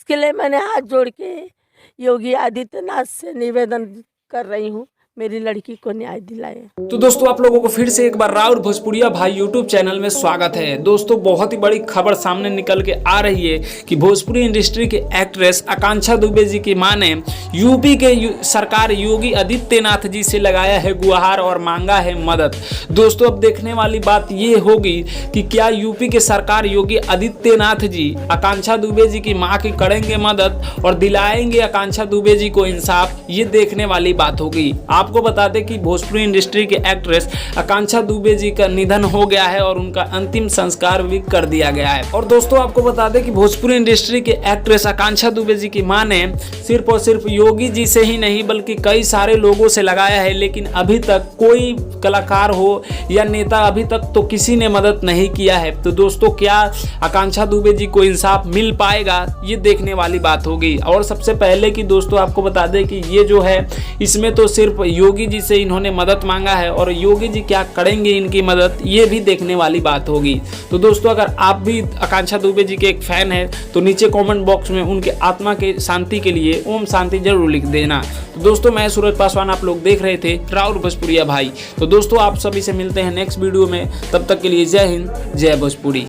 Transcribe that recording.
इसके लिए मैंने हाथ जोड़ के योगी आदित्यनाथ से निवेदन कर रही हूँ, मेरी लड़की को न्याय दिलाए। तो दोस्तों आप लोगों को फिर से एक बार राउर भोजपुरिया भाई यूट्यूब चैनल में स्वागत है। दोस्तों बहुत ही बड़ी खबर सामने निकल के आ रही है कि भोजपुरी इंडस्ट्री के एक्ट्रेस आकांक्षा दुबे जी की मां ने यूपी के सरकार योगी आदित्यनाथ जी से लगाया है गुहार और मांगा है मदद। दोस्तों अब देखने वाली बात ये होगी कि क्या यूपी के सरकार योगी आदित्यनाथ जी आकांक्षा दुबे जी की मां की करेंगे मदद और दिलाएंगे आकांक्षा दुबे जी को इंसाफ, ये देखने वाली बात होगी। आपको बता दें कि भोजपुरी इंडस्ट्री के एक्ट्रेस आकांक्षा दुबे जी का निधन हो गया है और उनका अंतिम संस्कार भी कर दिया गया है। और दोस्तों आपको बता दें कि भोजपुरी इंडस्ट्री के एक्ट्रेस आकांक्षा दुबे जी की मां ने सिर्फ और सिर्फ योगी जी से ही नहीं बल्कि कई सारे लोगों से लगाया है, लेकिन अभी तक कोई कलाकार हो या नेता अभी तक तो किसी ने मदद नहीं किया है। तो दोस्तों क्या आकांक्षा दुबे जी को इंसाफ मिल पाएगा, ये देखने वाली बात होगी। और सबसे पहले कि दोस्तों आपको बता दें कि ये जो है इसमें तो सिर्फ योगी जी से इन्होंने मदद मांगा है और योगी जी क्या करेंगे इनकी मदद, ये भी देखने वाली बात होगी। तो दोस्तों अगर आप भी आकांक्षा दुबे जी के एक फैन है तो नीचे कमेंट बॉक्स में उनके आत्मा के शांति के लिए ओम शांति जरूर लिख देना। तो दोस्तों मैं सूरज पासवान, आप लोग देख रहे थे राउर भोजपुरिया भाई। तो दोस्तों आप सभी से मिलते हैं नेक्स्ट वीडियो में, तब तक के लिए जय हिंद जय भोजपुरी।